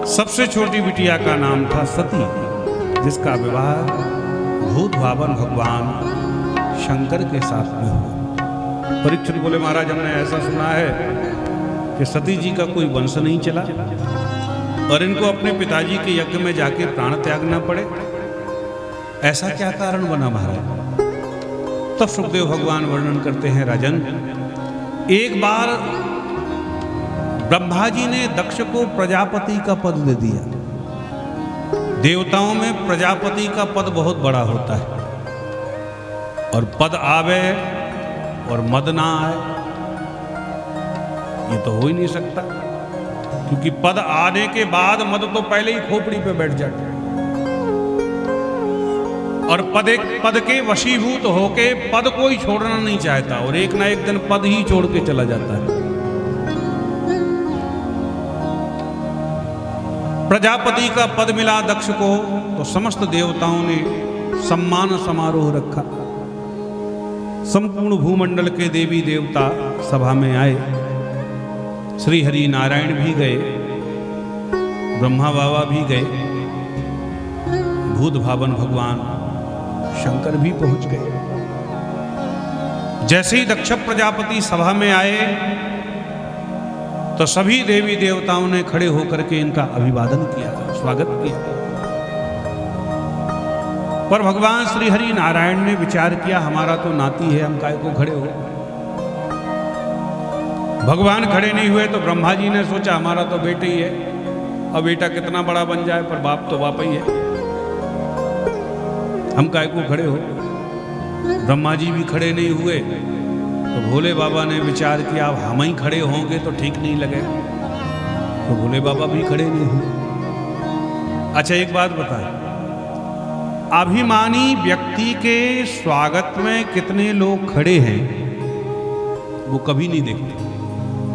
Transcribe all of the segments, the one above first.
सबसे छोटी बिटिया का नाम था सती, जिसका विवाह भूत भावन भगवान शंकर के साथ में हुआ। परीक्षित बोले, महाराज हमने ऐसा सुना है कि सती जी का कोई वंश नहीं चला और इनको अपने पिताजी के यज्ञ में जाके प्राण त्यागना पड़े, ऐसा क्या कारण बना महाराज? तब सुखदेव भगवान वर्णन करते हैं, राजन, एक बार ब्रह्मा जी ने दक्ष को प्रजापति का पद दे दिया। देवताओं में प्रजापति का पद बहुत बड़ा होता है, और पद आवे और मद ना आए, ये तो हो ही नहीं सकता, क्योंकि पद आने के बाद मद तो पहले ही खोपड़ी पे बैठ जाता है, और पद के वशीभूत होके पद कोई छोड़ना नहीं चाहता, और एक ना एक दिन पद ही छोड़ के चला जाता है। प्रजापति का पद मिला दक्ष को, तो समस्त देवताओं ने सम्मान समारोह रखा। संपूर्ण भूमंडल के देवी देवता सभा में आए, श्री हरि नारायण भी गए, ब्रह्मा बाबा भी गए, भूत भावन भगवान शंकर भी पहुंच गए। जैसे ही दक्ष प्रजापति सभा में आए तो सभी देवी देवताओं ने खड़े होकर के इनका अभिवादन किया, स्वागत किया। पर भगवान श्री हरि नारायण ने विचार किया, हमारा तो नाती है, हम काय को खड़े हो। भगवान खड़े नहीं हुए तो ब्रह्मा जी ने सोचा, हमारा तो बेटा ही है, अब बेटा कितना बड़ा बन जाए, पर बाप तो बाप ही है, हम काय को खड़े हो। ब्रह्मा जी भी खड़े नहीं हुए तो भोले बाबा ने विचार किया, अब हम ही खड़े होंगे तो ठीक नहीं लगेगा, तो भोले बाबा भी खड़े नहीं हुए। अच्छा एक बात बताएं, अभिमानी व्यक्ति के स्वागत में कितने लोग खड़े हैं वो कभी नहीं देखते,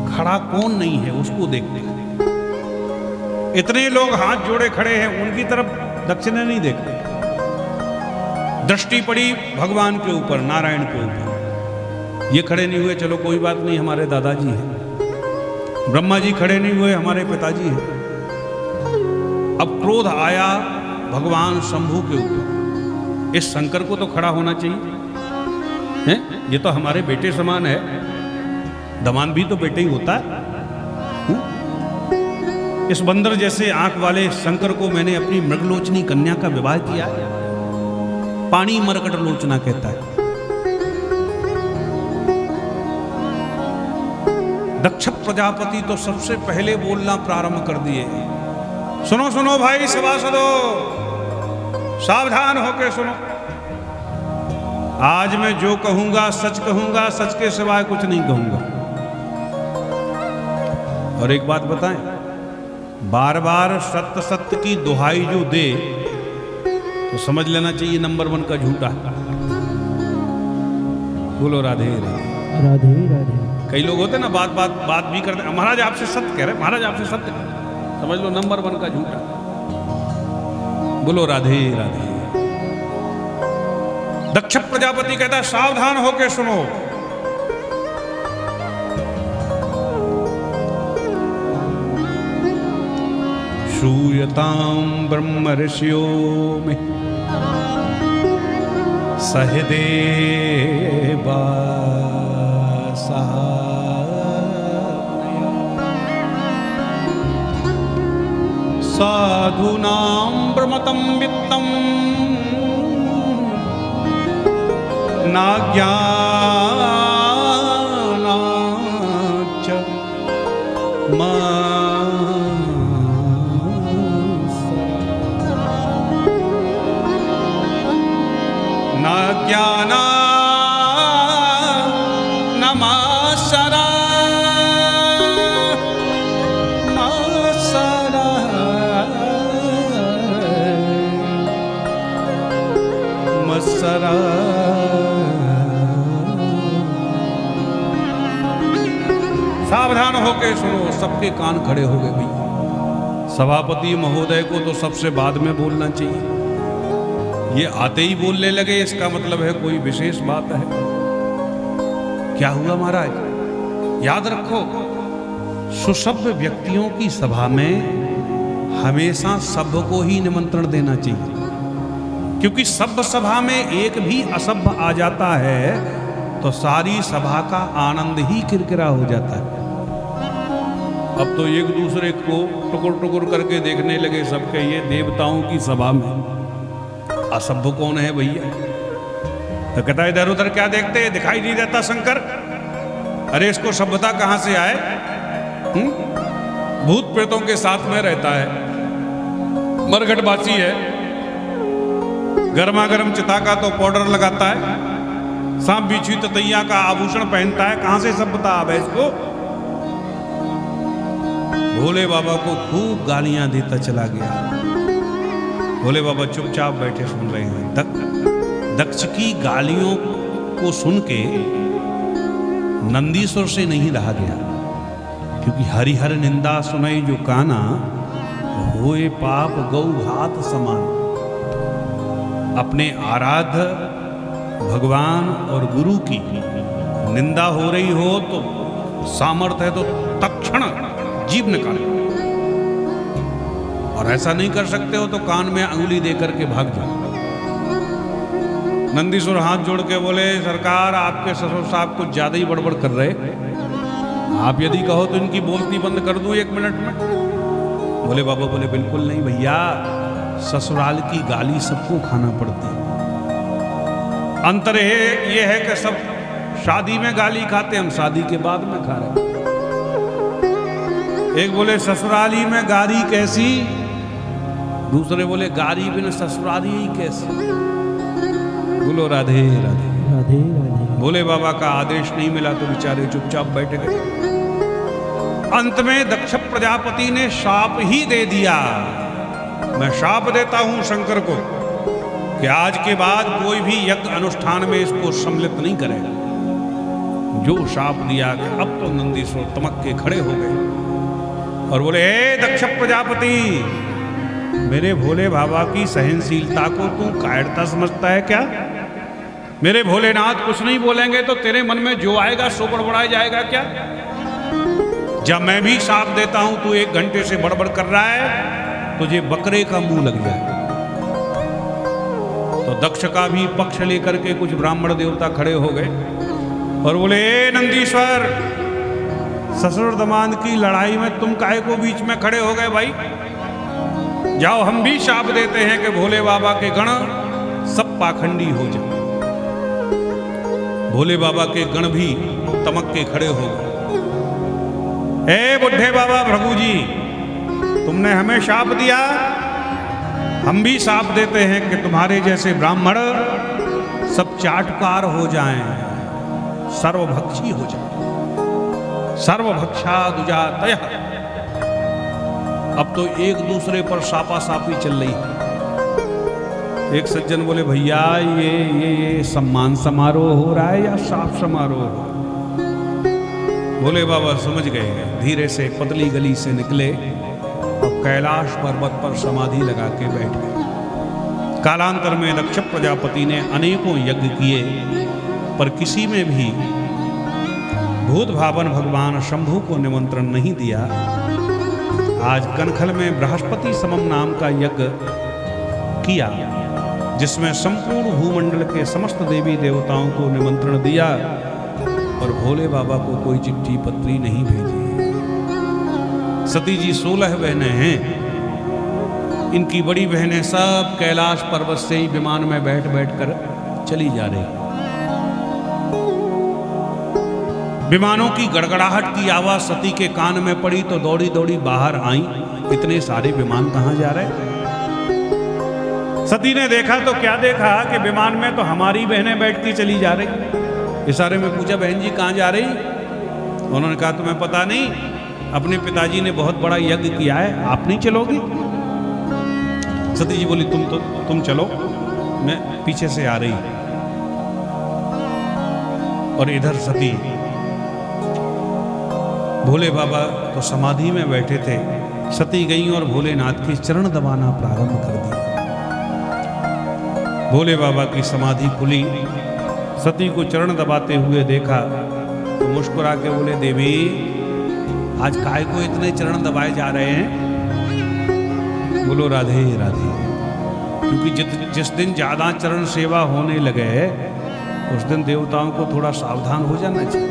खड़ा कौन नहीं है उसको देखते हैं। इतने लोग हाथ जोड़े खड़े हैं, उनकी तरफ दक्षिणा नहीं देखते। दृष्टि पड़ी भगवान के ऊपर, नारायण के ऊपर, ये खड़े नहीं हुए, चलो कोई बात नहीं, हमारे दादाजी हैं। ब्रह्मा जी खड़े नहीं हुए, हमारे पिताजी हैं। अब क्रोध आया भगवान शंभू के ऊपर, इस शंकर को तो खड़ा होना चाहिए, हैं? ये तो हमारे बेटे समान है, दमान भी तो बेटे ही होता है। इस बंदर जैसे आंख वाले शंकर को मैंने अपनी मृगलोचनी कन्या का विवाह किया, पानी मरकट लोचना कहता है। दक्ष प्रजापति तो सबसे पहले बोलना प्रारंभ कर दिए, सुनो सुनो भाई सभासदों, सावधान होकर सुनो, आज मैं जो कहूंगा सच कहूंगा, सच के सिवाय कुछ नहीं कहूंगा। और एक बात बताएं, बार बार सत्य सत्य की दुहाई जो दे तो समझ लेना चाहिए नंबर 1 का झूठा। बोलो राधे राधे राधे राधे। कई लोग होते ना, बात भी करते, महाराज आपसे सत्य कह रहे, महाराज आपसे सत्य, समझ लो नंबर 1 का झूठा। बोलो राधे राधे। दक्ष प्रजापति कहता, सावधान होके सुनो, श्रूयतां ब्रह्म ऋषियो में सहदेवा साधूनां ब्रह्मतं वित्तं नाज्ञानाच्च नाज्ञाना नमासरा मसरा। सावधान होके सुनो, सबके कान खड़े हो गए भाई। सभापति महोदय को तो सबसे बाद में बोलना चाहिए, ये आते ही बोलने लगे, इसका मतलब है कोई विशेष बात है। क्या हुआ महाराज? याद रखो, सुसभ्य व्यक्तियों की सभा में हमेशा सबको ही निमंत्रण देना चाहिए, क्योंकि सभ्य सभा में एक भी असभ्य आ जाता है तो सारी सभा का आनंद ही किरकिरा हो जाता है। अब तो एक दूसरे को टुकुर टुकुर करके देखने लगे सबके, ये देवताओं की सभा में असभ्य कौन है भैया? तो कहता है इधर उधर क्या देखते हैं, दिखाई नहीं देता शंकर? अरे इसको सभ्यता कहां से आए? भूत प्रेतों के साथ में रहता है, मरघटवासी है, गर्मा गर्म चिता का तो पाउडर लगाता है, सांप बिच्छू ततैया का आभूषण पहनता है, कहां से सभ्यता आवे इसको? भोले बाबा को खूब गालियां देता चला गया। भोले बाबा चुपचाप बैठे सुन रहे हैं। दक्ष की गालियों को सुन के नंदीश्वर से नहीं रहा गया, क्योंकि हरिहर निंदा सुनाई जो काना, होए पाप गौ घात समान। अपने आराध्य भगवान और गुरु की निंदा हो रही हो तो सामर्थ्य है तो तत्क्षण जीभ निकाले, और ऐसा नहीं कर सकते हो तो कान में अंगुली देकर के भाग जाओ। नंदीश्वर हाथ जोड़ के बोले, सरकार आपके ससुर साहब कुछ ज्यादा ही बड़बड़ कर रहे, आप यदि कहो तो इनकी बोलती बंद कर दूं 1 मिनट में। भोले बाबा बोले, बिल्कुल नहीं भैया, ससुराल की गाली सबको खाना पड़ती। अंतर ये है कि सब शादी में गाली खाते, हम शादी के बाद में खा रहे। एक बोले ससुराली में गारी कैसी, दूसरे बोले गारी बिन ससुराली ही कैसी। बोलो राधे राधे राधे राधे। भोले बाबा का आदेश नहीं मिला तो बेचारे चुपचाप बैठ गए। अंत में दक्ष प्रजापति ने शाप ही दे दिया। मैं शाप देता हूं शंकर को कि आज के बाद कोई भी यज्ञ अनुष्ठान में इसको सम्मिलित नहीं करेगा। जो शाप दिया कि अब तो नंदीश्वर तमक के खड़े हो गए और बोले, हे दक्ष प्रजापति, मेरे भोले बाबा की सहनशीलता को तू कायरता समझता है क्या? मेरे भोलेनाथ कुछ नहीं बोलेंगे तो तेरे मन में जो आएगा सो बड़बड़ाया जाएगा क्या? जब मैं भी शाप देता हूं तू 1 घंटे से बड़बड़ कर रहा है, तुझे बकरे का मुंह लग जाए। तो दक्ष का भी पक्ष लेकर के कुछ ब्राह्मण देवता खड़े हो गए और बोले, नंदीश्वर, ससुर दमाद की लड़ाई में तुम काहे को बीच में खड़े हो गए भाई? जाओ, हम भी शाप देते हैं कि भोले बाबा के गण सब पाखंडी हो जाए। भोले बाबा के गण भी तमक के खड़े हो गए। हे बुढ़े बाबा भृगु जी, तुमने हमें शाप दिया, हम भी शाप देते हैं कि तुम्हारे जैसे ब्राह्मण सब चाटकार हो जाएं, सर्वभक्षी हो जाएं। सर्वभक्षादुजातय। अब तो एक दूसरे पर सापासापी चल रही है। एक सज्जन बोले, भैया ये सम्मान समारोह हो रहा है या शाप समारोह? भोले बाबा समझ गए, धीरे से पतली गली से निकले और कैलाश पर्वत पर समाधि लगा के बैठ गए। कालांतर में दक्ष प्रजापति ने अनेकों यज्ञ किए, पर किसी में भी भूत भावन भगवान शंभु को निमंत्रण नहीं दिया। आज कनखल में बृहस्पति समम नाम का यज्ञ किया, जिसमें संपूर्ण भूमंडल के समस्त देवी देवताओं को निमंत्रण दिया, और भोले बाबा को कोई चिट्ठी पत्री नहीं भेजी। सती जी 16 बहनें हैं। इनकी बड़ी बहनें सब कैलाश पर्वत से ही विमान में बैठ बैठ कर चली जा रही। विमानों की गड़गड़ाहट की आवाज सती के कान में पड़ी तो दौड़ी दौड़ी बाहर आई। इतने सारे विमान कहां जा रहे? सती ने देखा तो क्या देखा कि विमान में तो हमारी बहनें बैठती चली जा रही। इशारे में पूछा, बहन जी कहां जा रही? उन्होंने कहा, तुम्हें पता नहीं, अपने पिताजी ने बहुत बड़ा यज्ञ किया है, आप नहीं चलोगी? सती जी बोली, तुम चलो, मैं पीछे से आ रही। और इधर सती, भोले बाबा तो समाधि में बैठे थे, सती गई और भोलेनाथ के चरण दबाना प्रारंभ कर दिया। भोले बाबा की समाधि खुली, सती को चरण दबाते हुए देखा तो मुस्कुरा के बोले, देवी आज काय को इतने चरण दबाए जा रहे हैं? बोलो राधे राधे। क्योंकि जिस दिन ज्यादा चरण सेवा होने लगे उस दिन देवताओं को थोड़ा सावधान हो जाना चाहिए।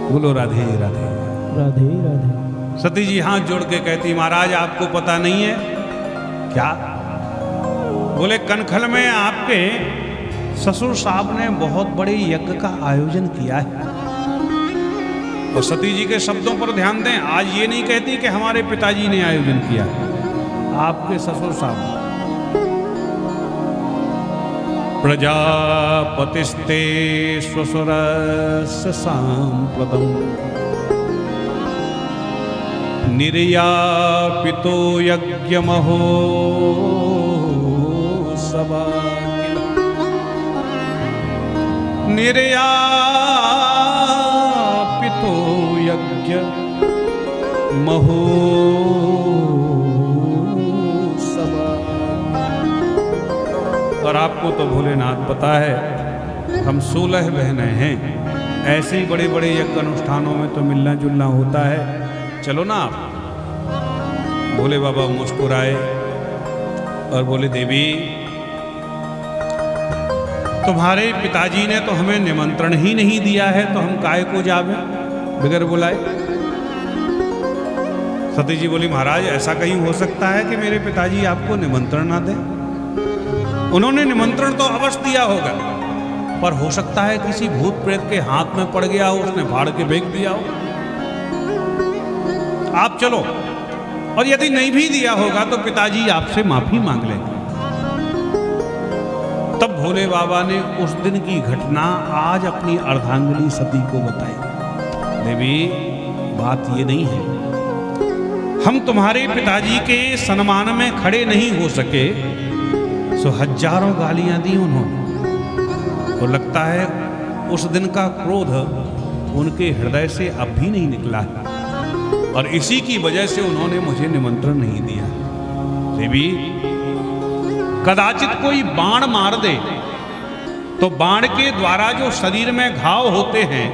बोलो राधे राधे। राधे राधे। सती जी हाथ जोड़ के कहती महाराज आपको पता नहीं है क्या? बोले कनखल में आपके ससुर साहब ने बहुत बड़े यज्ञ का आयोजन किया है। और सती जी के शब्दों पर ध्यान दें, आज ये नहीं कहती कि हमारे पिताजी ने आयोजन किया, आपके ससुर साहब। प्रजापतिस्ते स्वसुरस्य सांप्रतम निर्यापितो यज्ञमहो सबा निर्यापितो यज्ञ महो सबा। और आपको तो भोलेनाथ पता है हम 16 बहनें हैं, ऐसे ही बड़े बड़े यज्ञ अनुष्ठानों में तो मिलना जुलना होता है, चलो ना आप। भोले बाबा मुस्कुराए और बोले देवी तुम्हारे पिताजी ने तो हमें निमंत्रण ही नहीं दिया है, तो हम काय को जावे बगैर बुलाए। सती जी बोली महाराज ऐसा कहीं हो सकता है कि मेरे पिताजी आपको निमंत्रण ना दें? उन्होंने निमंत्रण तो अवश्य दिया होगा, पर हो सकता है किसी भूत प्रेत के हाथ में पड़ गया हो, उसने फाड़ के फेंक दिया हो। आप चलो, और यदि नहीं भी दिया होगा तो पिताजी आपसे माफी मांग लेंगे। तब भोले बाबा ने उस दिन की घटना आज अपनी अर्धांगिनी सती को बताई। देवी बात ये नहीं है, हम तुम्हारे पिताजी के सम्मान में खड़े नहीं हो सके, सो हजारों गालियां दी उन्होंने। और लगता है उस दिन का क्रोध उनके हृदय से अब भी नहीं निकला है, और इसी की वजह से उन्होंने मुझे निमंत्रण नहीं दिया। देवी कदाचित कोई बाण मार दे तो बाण के द्वारा जो शरीर में घाव होते हैं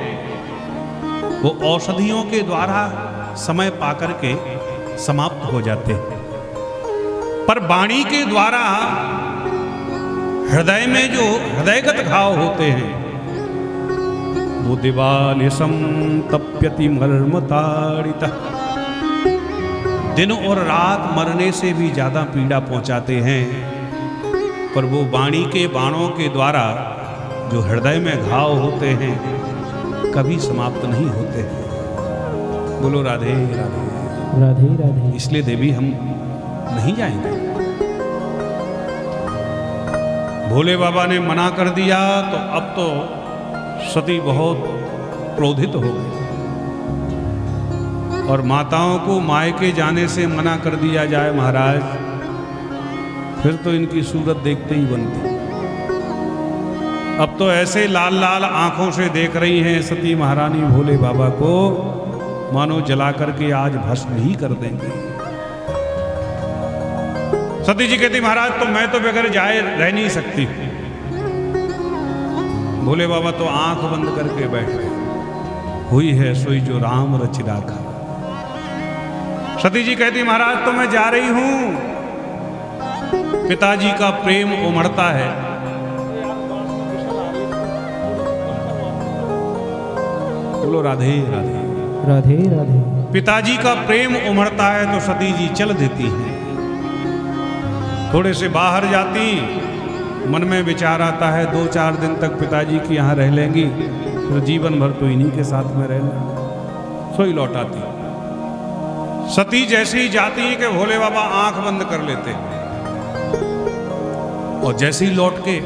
वो औषधियों के द्वारा समय पाकर के समाप्त हो जाते हैं, पर वाणी के द्वारा हृदय में जो हृदयगत घाव होते हैं वो दिवानिशं तप्यति मर्मताड़ितः, दिन और रात मरने से भी ज्यादा पीड़ा पहुंचाते हैं। पर वो वाणी के बाणों के द्वारा जो हृदय में घाव होते हैं कभी समाप्त नहीं होते हैं। बोलो राधे राधे। राधे राधे। इसलिए देवी हम नहीं जाएंगे। भोले बाबा ने मना कर दिया तो अब तो सती बहुत क्रोधित हो गई, और माताओं को मायके जाने से मना कर दिया जाए महाराज, फिर तो इनकी सूरत देखते ही बनती। अब तो ऐसे लाल लाल आंखों से देख रही हैं सती महारानी भोले बाबा को, मानो जला करके आज भस्म ही कर देंगे। सती जी कहती महाराज तो मैं तो बगैर जाए रह नहीं सकती। भोले बाबा तो आंख बंद करके बैठ गए। हुई है सोई जो राम रचि राखा। सती जी कहती महाराज तो मैं जा रही हूं, पिताजी का प्रेम उमड़ता है। बोलो राधे राधे। राधे राधे। पिताजी का प्रेम उमड़ता है तो सती जी चल देती हैं। थोड़े से बाहर जाती, मन में विचार आता है 2-4 दिन तक पिताजी के यहाँ रह लेंगी, तो जीवन भर तो इन्हीं के साथ में रहना। सोई लौट आती। सती जैसे ही जाती है कि भोले बाबा आंख बंद कर लेते हैं, और जैसे ही लौट के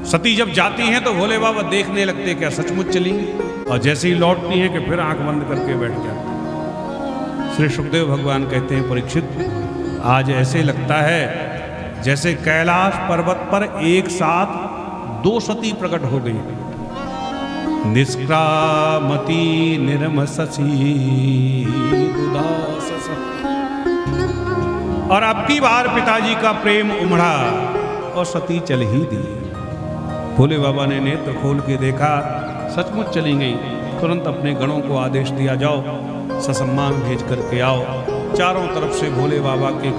सती जब जाती हैं तो भोले बाबा देखने लगते क्या सचमुच चलेंगी, और जैसे ही लौटती हैं कि फिर आंख बंद करके बैठ जाते। श्री सुखदेव भगवान कहते हैं परीक्षित आज ऐसे लगता है जैसे कैलाश पर्वत पर एक साथ 2 सती प्रकट हो गई, निष्क्रामती निर्मससी उदास। और अब की बार पिताजी का प्रेम उमड़ा और सती चल ही दी। भोले बाबा ने नेत्र खोल के देखा, सचमुच चली गई। तुरंत अपने गणों को आदेश दिया जाओ ससम्मान भेज करके आओ। चारों तरफ से भोले बाबा के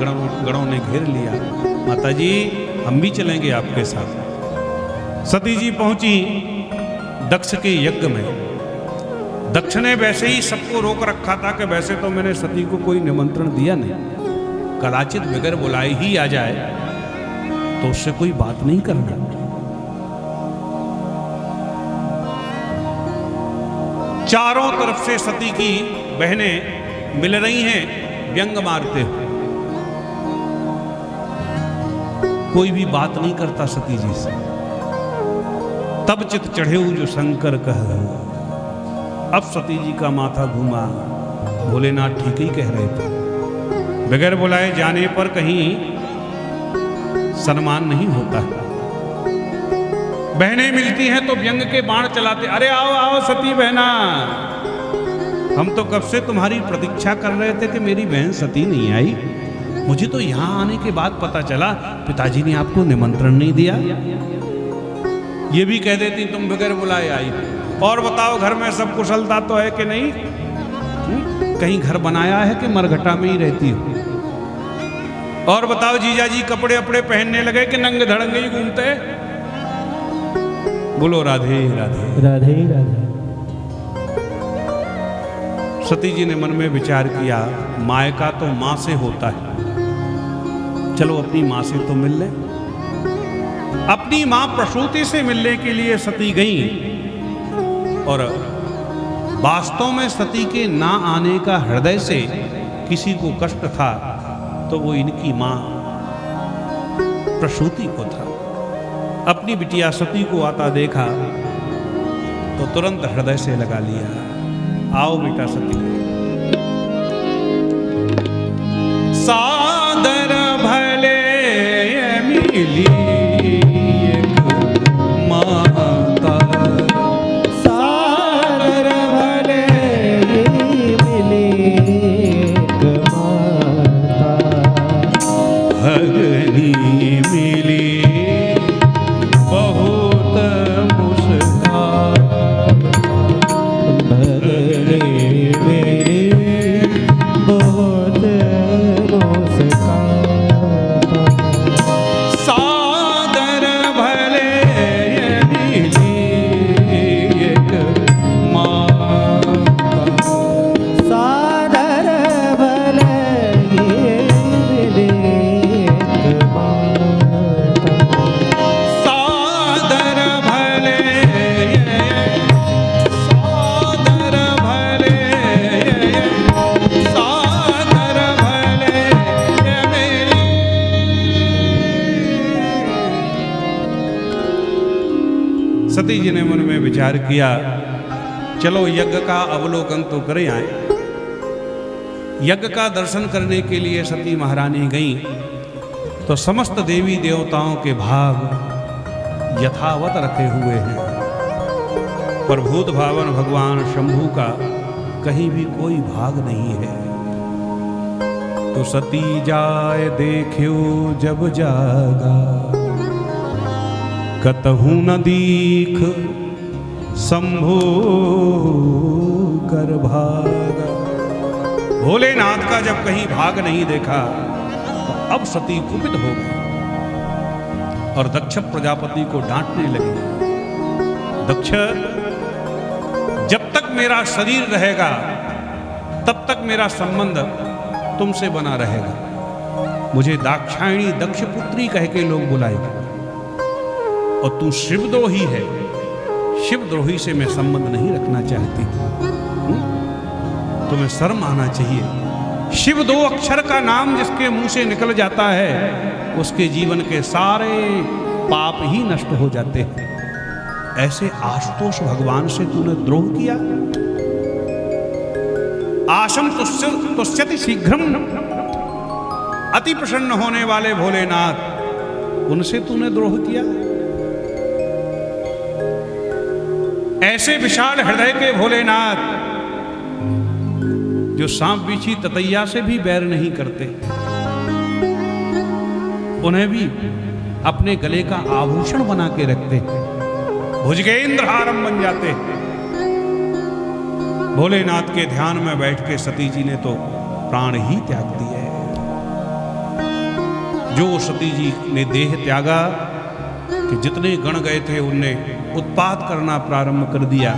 गणों ने घेर लिया। माता जी हम भी चलेंगे आपके साथ। सती जी पहुंची दक्ष के यज्ञ में। दक्ष ने वैसे ही सबको रोक रखा था कि वैसे तो मैंने सती को कोई निमंत्रण दिया नहीं, कदाचित बगैर बुलाए ही आ जाए तो उससे कोई बात नहीं करना। चारों तरफ से सती की बहनें मिल रही हैं व्यंग मारते हुए। कोई भी बात नहीं करता सती जी से। तब चित चढ़े जो शंकर कह। अब सती जी का माथा घूमा। भोलेनाथ ठीक ही कह रहे थे, बगैर बुलाए जाने पर कहीं सम्मान नहीं होता। बहनें मिलती हैं तो व्यंग के बाण चलाते, अरे आओ आओ सती बहना, हम तो कब से तुम्हारी प्रतीक्षा कर रहे थे कि मेरी बहन सती नहीं आई। मुझे तो यहां आने के बाद पता चला पिताजी ने आपको निमंत्रण नहीं दिया। ये भी कह देती तुम बगैर बुलाए आई। और बताओ घर में सब कुशलता तो है कि नहीं? कहीं घर बनाया है कि मरघटा में ही रहती हो? और बताओ जीजा जी कपड़े अपड़े पहनने लगे कि नंगे धड़ंगे ही घूमते? बोलो राधे राधे राधे राधे। सती जी ने मन में विचार किया, मायका तो मां से होता है, चलो अपनी मां से तो मिल ले। अपनी मां प्रसूति से मिलने के लिए सती गई और वास्तव में सती के ना आने का हृदय से किसी को कष्ट था तो वो इनकी मां प्रसूति को था। अपनी बिटिया सती को आता देखा तो तुरंत हृदय से लगा लिया। आओ बेटा सती। सादर भले मिली सती जी ने मन में विचार किया, चलो यज्ञ का अवलोकन तो करें आए। यज्ञ का दर्शन करने के लिए सती महारानी गई तो समस्त देवी देवताओं के भाग यथावत रखे हुए हैं, पर भूत भावन भगवान शंभू का कहीं भी कोई भाग नहीं है। तो सती जाए देखियो जब जागा, कतहु न दीख शंभू कर भागा। भोलेनाथ का जब कहीं भाग नहीं देखा तो अब सती कुपित हो गई और दक्ष प्रजापति को डांटने लगी। दक्ष, जब तक मेरा शरीर रहेगा तब तक मेरा संबंध तुमसे बना रहेगा। मुझे दाक्षायणी दक्ष पुत्री कह के लोग बुलाएंगे और तू शिवद्रोही है। शिवद्रोही से मैं संबंध नहीं रखना चाहती। तुम्हें शर्म आना चाहिए। शिव दो अक्षर का नाम जिसके मुंह से निकल जाता है उसके जीवन के सारे पाप ही नष्ट हो जाते हैं। ऐसे आशुतोष भगवान से तूने द्रोह किया। आशम तुष्यति शीघ्रम, अति प्रसन्न होने वाले भोलेनाथ, उनसे तूने द्रोह किया। ऐसे विशाल हृदय के भोलेनाथ जो सांप बिच्छी ततैया से भी बैर नहीं करते, उन्हें भी अपने गले का आभूषण बना के रखते, भुजगेंद्र हारम बन जाते। भोलेनाथ के ध्यान में बैठ के सती जी ने तो प्राण ही त्याग दिए। जो सती जी ने देह त्यागा कि जितने गण गए थे उनने उत्पात करना प्रारंभ कर दिया,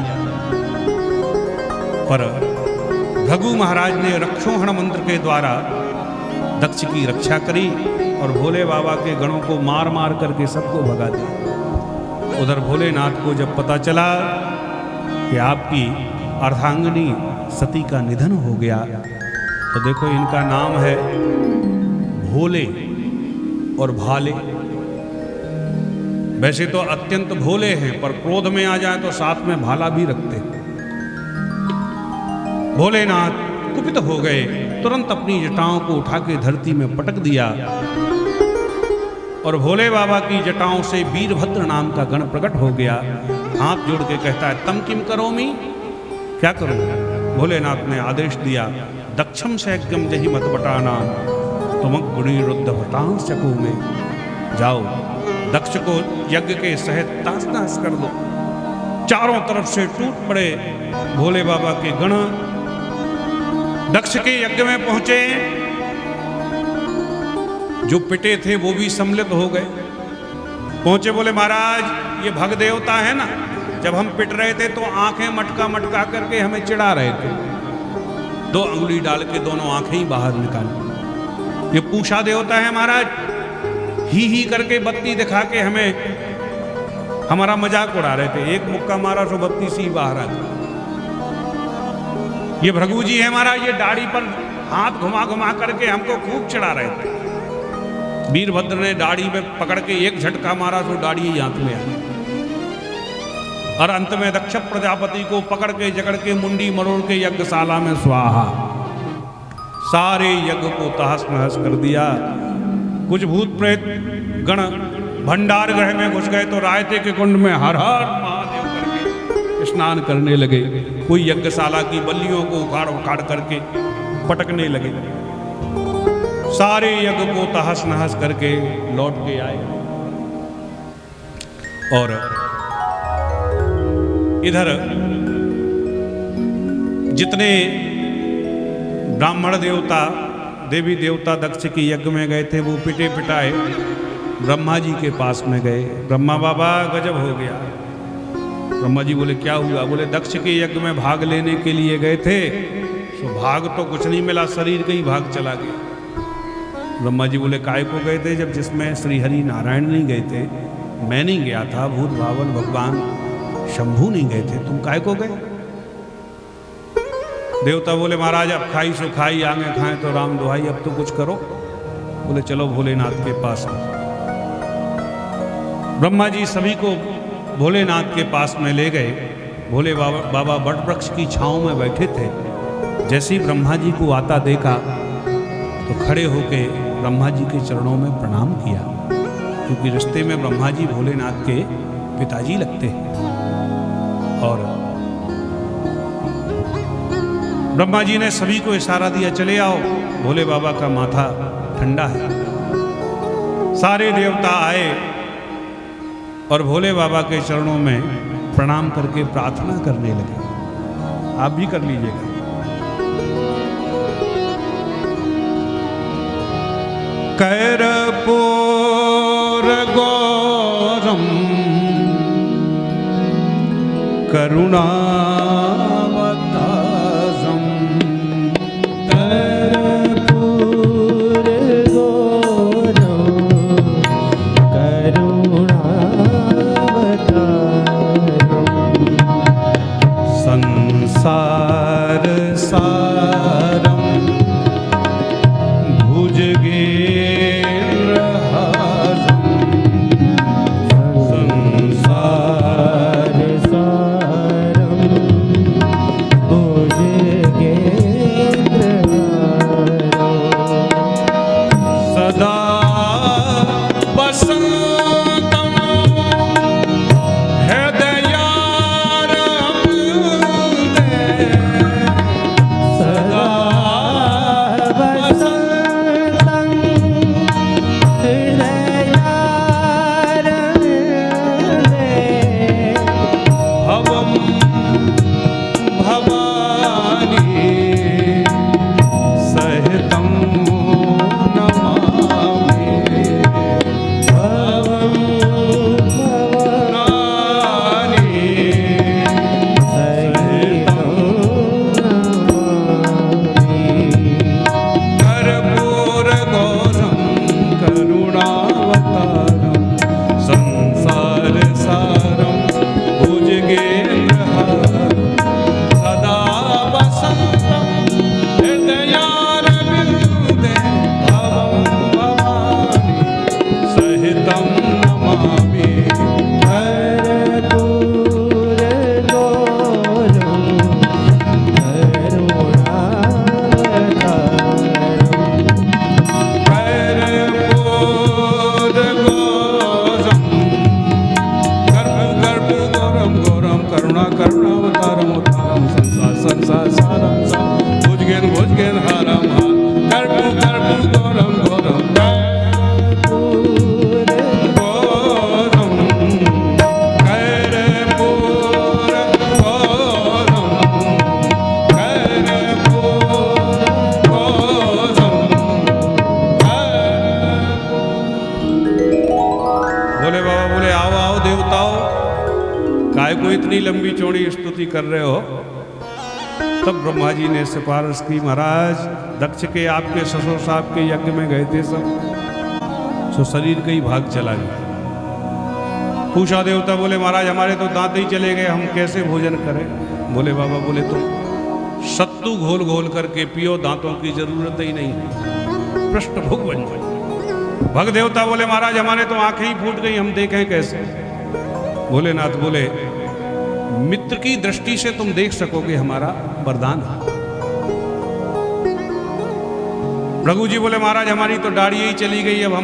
पर भृगु महाराज ने रक्षोहण मंत्र के द्वारा दक्ष की रक्षा करी और भोले बाबा के गणों को मार मार करके सबको भगा दिया। उधर भोलेनाथ को जब पता चला कि आपकी अर्धांगिनी सती का निधन हो गया, तो देखो इनका नाम है भोले और भाले। वैसे तो अत्यंत भोले हैं, पर क्रोध में आ जाए तो साथ में भाला भी रखते हैं। भोलेनाथ कुपित हो गए, तुरंत अपनी जटाओं को उठा के धरती में पटक दिया और भोले बाबा की जटाओं से वीरभद्र नाम का गण प्रकट हो गया। हाथ जोड़ के कहता है, तम किम करोमि, क्या करूं? भोलेनाथ ने आदेश दिया, दक्षम सैक्यम जहि मत बटाना तुम गुणी रुद्ध हटांस चको में। जाओ दक्ष को यज्ञ के सहित तास तास कर दो। चारों तरफ से टूट पड़े भोले बाबा के गण। दक्ष के यज्ञ में पहुंचे, जो पिटे थे वो भी सम्मिलित हो गए। पहुंचे, बोले महाराज ये भग देवता है ना, जब हम पिट रहे थे तो आंखें मटका मटका करके हमें चिढ़ा रहे थे। 2 अंगुली डाल के दोनों आंखें ही बाहर निकाली। ये पूषा देवता है महाराज, ही करके बत्ती दिखा के हमें हमारा मजाक उड़ा रहे थे। एक मुक्का मारा तो बत्ती सी बाहर आ गई। ये भृगु जी है महाराज, ये दाढ़ी पर हाथ घुमा घुमा करके हमको खूब चिढ़ा रहे थे। वीरभद्र ने दाढ़ी में पकड़ के एक झटका मारा तो दाढ़ी ही हाथ में आई। और अंत में दक्ष प्रजापति को पकड़ के जकड़ के मुंडी मरोड़ के यज्ञशाला में स्वाहा, सारे यज्ञ को तहस नहस कर दिया। कुछ भूत प्रेत गण भंडार गृह में घुस गए तो रायते के कुंड में हर हर महादेव करके स्नान करने लगे। कोई यज्ञशाला की बल्लियों को उखाड़ उखाड़ करके पटकने लगे। सारे यज्ञ को तहस नहस करके लौट के आए। और इधर जितने ब्राह्मण देवता देवी देवता दक्ष के यज्ञ में गए थे वो पिटे पिटाए ब्रह्मा जी के पास में गए। ब्रह्मा बाबा गजब हो गया। ब्रह्मा जी बोले क्या हुआ? बोले दक्ष के यज्ञ में भाग लेने के लिए गए थे, तो भाग तो कुछ नहीं मिला, शरीर का ही भाग चला गया। ब्रह्मा जी बोले काय को गए थे? जब जिसमें श्री हरि नारायण नहीं गए थे, मैं नहीं गया था, भूत भावन भगवान शंभू नहीं गए थे, तुम काय को गए? देवता बोले महाराज अब खाई सो खाई, आगे खाएं तो राम दुहाई, अब तो कुछ करो। बोले चलो भोलेनाथ के पास। ब्रह्मा जी सभी को भोलेनाथ के पास में ले गए। भोले बाबा बट वृक्ष की छांव में बैठे थे। जैसे ही ब्रह्मा जी को आता देखा तो खड़े होके ब्रह्मा जी के चरणों में प्रणाम किया, क्योंकि रिश्ते में ब्रह्मा जी भोलेनाथ के पिताजी लगते हैं। और ब्रह्मा जी ने सभी को इशारा दिया चले आओ, भोले बाबा का माथा ठंडा है। सारे देवता आए और भोले बाबा के चरणों में प्रणाम करके प्रार्थना करने लगे। आप भी कर लीजिएगा। कर्पूर गौरम करुणावतारम कर्पूर गौरम करुणावतारम संसार सारम भुजगेन्द्रहारम संसार सारम भुजगेन्द्रहारम सदा बसंतम सदा वसंतं हृदयारविन्दे भवम भवानी सह इतनी लंबी चौड़ी स्तुति कर रहे हो। तब ब्रह्मा जी ने सिफारिश की, महाराज दक्ष के आपके ससुर साहब के यज्ञ में गए थे सब, तो शरीर का ही भाग चला गया। पूछा देवता, बोले महाराज हमारे तो दांत ही चले गए, हम कैसे भोजन करें? बोले बाबा, बोले तुम सत्तू घोल घोल करके पियो, दांतों की जरूरत ही नहीं है, पृष्ठभूग बन जाए। भग देवता बोले महाराज हमारे तो आंखें ही फूट गई, हम देखें कैसे? भोलेनाथ बोले मित्र की दृष्टि से तुम देख सकोगे, हमारा वरदान है। रघु जी बोले महाराज हमारी तो दाढ़ी ही चली गई, अब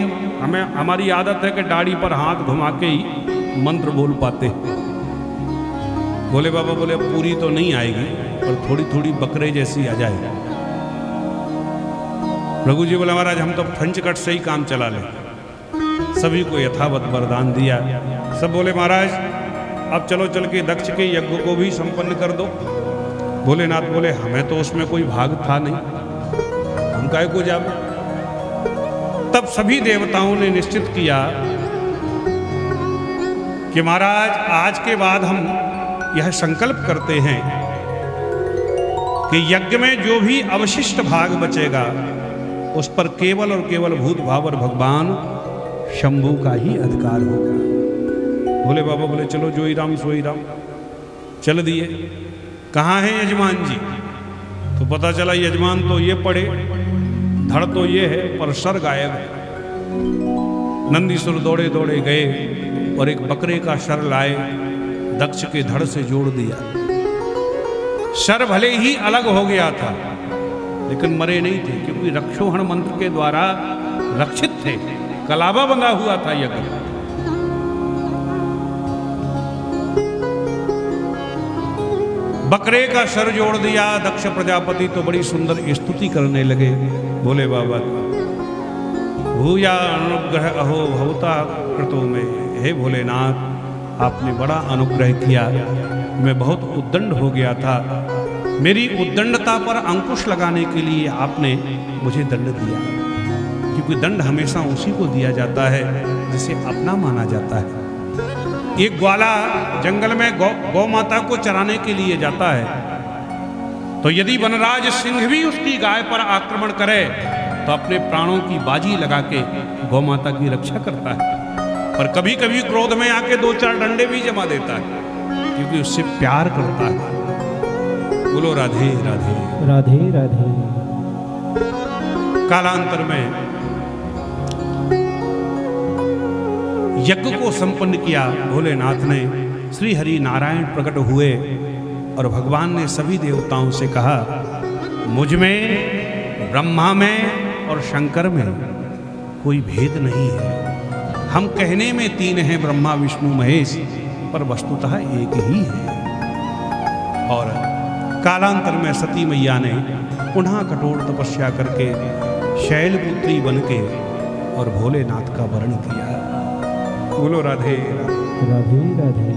हमें हमारी आदत है कि दाढ़ी पर हाथ घुमा के ही मंत्र बोल पाते। बोले बाबा, बोले पूरी तो नहीं आएगी पर थोड़ी थोड़ी बकरे जैसी आ जाएगी। रघु जी बोले महाराज हम तो फंचकट से ही काम चला लें। सभी को यथावत वरदान दिया। सब बोले महाराज अब चलो चल के दक्ष के यज्ञ को भी संपन्न कर दो। भोलेनाथ बोले हमें तो उसमें कोई भाग था नहीं, हम काहे को जावे। तब सभी देवताओं ने निश्चित किया कि महाराज आज के बाद हम यह संकल्प करते हैं कि यज्ञ में जो भी अवशिष्ट भाग बचेगा उस पर केवल और केवल भूत भावर भगवान शंभू का ही अधिकार होगा। बोले बाबा, बोले चलो जो ही राम सोई राम। चल दिए। कहाँ है यजमान जी? तो पता चला यजमान तो ये पड़े, धड़ तो ये है पर सर गायब है। नंदीसुर दौड़े दौड़े गए और एक बकरे का सर लाए, दक्ष के धड़ से जोड़ दिया। सर भले ही अलग हो गया था लेकिन मरे नहीं थे, क्योंकि रक्षोहण मंत्र के द्वारा रक्षित थे, कलावा बंधा हुआ था यज्ञ। बकरे का सर जोड़ दिया। दक्ष प्रजापति तो बड़ी सुंदर स्तुति करने लगे। बोले बाबा, भूया अनुग्रह अहो भवता कृतो में। हे भोलेनाथ, आपने बड़ा अनुग्रह किया, मैं बहुत उद्दंड हो गया था, मेरी उद्दंडता पर अंकुश लगाने के लिए आपने मुझे दंड दिया, क्योंकि दंड हमेशा उसी को दिया जाता है जिसे अपना माना जाता है। एक ग्वाला जंगल में गौ माता को चराने के लिए जाता है, तो यदि वनराज सिंह भी उसकी गाय पर आक्रमण करे तो अपने प्राणों की बाजी लगा के गौ माता की रक्षा करता है, पर कभी कभी क्रोध में आके 2-4 डंडे भी जमा देता है, क्योंकि उससे प्यार करता है। बोलो राधे राधे राधे राधे। कालांतर में यज्ञ को संपन्न किया। भोलेनाथ ने, श्री हरि नारायण प्रकट हुए और भगवान ने सभी देवताओं से कहा, मुझ में, ब्रह्मा में और शंकर में कोई भेद नहीं है। हम कहने में 3 हैं, ब्रह्मा विष्णु महेश, पर वस्तुतः एक ही है। और कालांतर में सती मैया ने पुनः कठोर तपस्या करके शैलपुत्री बनके और भोलेनाथ का वर्ण किया। बोलो राधे राधे राधे।